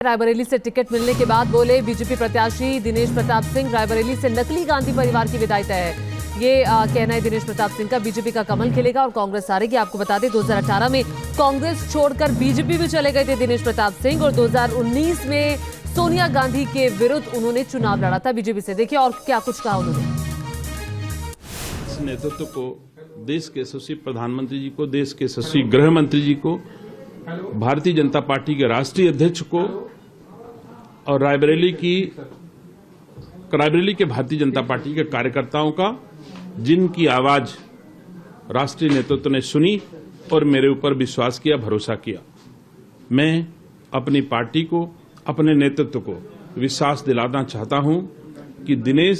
रायबरेली से टिकट मिलने के बाद बोले बीजेपी प्रत्याशी दिनेश प्रताप सिंह। रायबरेली से नकली गांधी परिवार की विदाई तय है। ये कहना है दिनेश प्रताप सिंह का। बीजेपी का कमल खिलेगा और कांग्रेस हारेगी। आपको बता दें 2018 में कांग्रेस छोड़कर बीजेपी में चले गए थे दिनेश प्रताप सिंह और 2019 में सोनिया गांधी के विरुद्ध उन्होंने चुनाव लड़ा था बीजेपी से। देखिए और क्या कुछ कहा उन्होंने। इस नेतृत्व को, देश के यशस्वी प्रधानमंत्री जी को, देश के यशस्वी गृह मंत्री जी को, भारतीय जनता पार्टी के राष्ट्रीय अध्यक्ष को और रायबरेली के भारतीय जनता पार्टी के कार्यकर्ताओं का, जिनकी आवाज राष्ट्रीय नेतृत्व ने सुनी और मेरे ऊपर विश्वास किया, भरोसा किया। मैं अपनी पार्टी को, अपने नेतृत्व को विश्वास दिलाना चाहता हूं कि दिनेश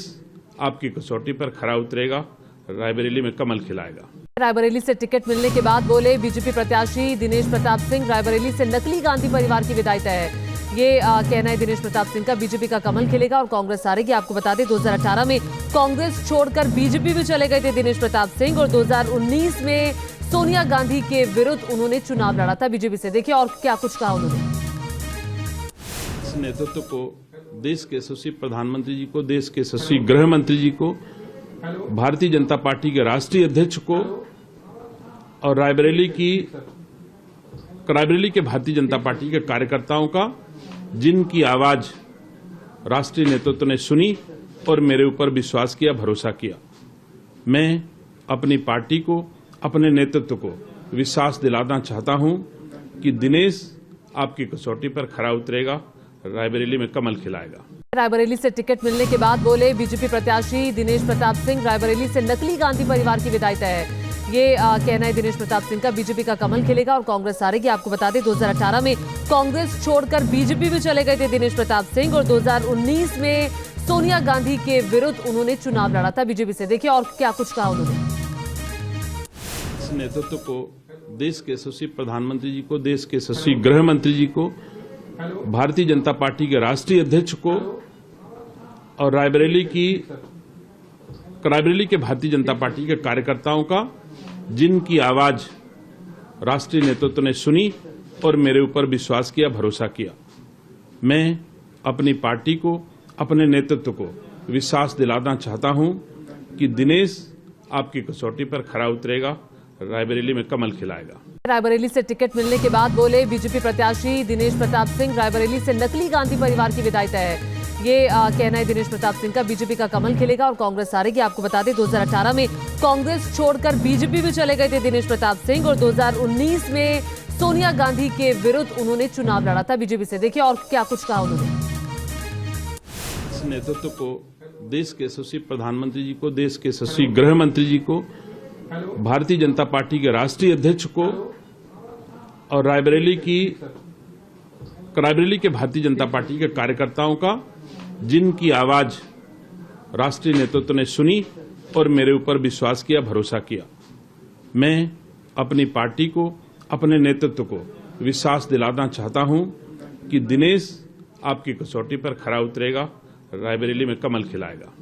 आपकी कसौटी पर खरा उतरेगा, रायबरेली में कमल खिलाएगा। रायबरेली से टिकट मिलने के बाद बोले बीजेपी प्रत्याशी दिनेश प्रताप सिंह। रायबरेली से नकली गांधी परिवार की विदाई तय है। ये कहना है दिनेश प्रताप सिंह का। बीजेपी का कमल खिलेगा और कांग्रेस हारेगी। आपको बता दें 2018 में कांग्रेस छोड़कर बीजेपी में चले गए थे दिनेश प्रताप सिंह और 2019 में सोनिया गांधी के विरुद्ध उन्होंने चुनाव लड़ा था बीजेपी से। देखिए और क्या कुछ कहा उन्होंने। इस नेतृत्व को, देश के यशस्वी प्रधानमंत्री जी को, देश के यशस्वी गृह मंत्री जी को, भारतीय जनता पार्टी के राष्ट्रीय अध्यक्ष को और रायबरेली के भारतीय जनता पार्टी के कार्यकर्ताओं का, जिनकी आवाज राष्ट्रीय नेतृत्व ने सुनी और मेरे ऊपर विश्वास किया, भरोसा किया। मैं अपनी पार्टी को, अपने नेतृत्व को विश्वास दिलाना चाहता हूं कि दिनेश आपकी कसौटी पर खरा उतरेगा, रायबरेली में कमल खिलाएगा। रायबरेली से टिकट मिलने के बाद बोले बीजेपी प्रत्याशी दिनेश प्रताप सिंह। रायबरेली से नकली गांधी परिवार की विदाई तय है। ये कहना है दिनेश प्रताप सिंह का। बीजेपी का कमल खिलेगा और कांग्रेस हारेगी। आपको बता दें 2018 में कांग्रेस छोड़कर बीजेपी में चले गए थे दिनेश प्रताप सिंह और 2019 में सोनिया गांधी के विरुद्ध उन्होंने चुनाव लड़ा था बीजेपी से। देखिए और क्या कुछ कहा उन्होंने। इस नेतृत्व को, देश के यशस्वी प्रधानमंत्री जी को, देश के यशस्वी गृह मंत्री जी को, भारतीय जनता पार्टी के राष्ट्रीय अध्यक्ष को और रायबरेली के भारतीय जनता पार्टी के कार्यकर्ताओं का, जिनकी आवाज राष्ट्रीय नेतृत्व ने सुनी और मेरे ऊपर विश्वास किया, भरोसा किया। मैं अपनी पार्टी को, अपने नेतृत्व को विश्वास दिलाना चाहता हूं कि दिनेश आपकी कसौटी पर खरा उतरेगा, रायबरेली में कमल खिलाएगा। रायबरेली से टिकट मिलने के बाद बोले बीजेपी प्रत्याशी दिनेश प्रताप सिंह। रायबरेली से नकली गांधी परिवार की विदाई तय है। ये कहना है दिनेश प्रताप सिंह का। बीजेपी का कमल खिलेगा और कांग्रेस हारेगी। आपको बता दें 2018 में कांग्रेस छोड़कर बीजेपी में चले गए थे दिनेश प्रताप सिंह और 2019 में सोनिया गांधी के विरुद्ध उन्होंने चुनाव लड़ा था बीजेपी से। देखिए और क्या कुछ कहा उन्होंने। इस नेतृत्व को, देश के यशस्वी प्रधानमंत्री जी को, देश के यशस्वी गृह मंत्री जी को, भारतीय जनता पार्टी के राष्ट्रीय अध्यक्ष को और रायबरेली के भारतीय जनता पार्टी के कार्यकर्ताओं का, जिनकी आवाज राष्ट्रीय नेतृत्व ने सुनी और मेरे ऊपर विश्वास किया, भरोसा किया। मैं अपनी पार्टी को, अपने नेतृत्व को विश्वास दिलाना चाहता हूं कि दिनेश आपकी कसौटी पर खरा उतरेगा, रायबरेली में कमल खिलाएगा।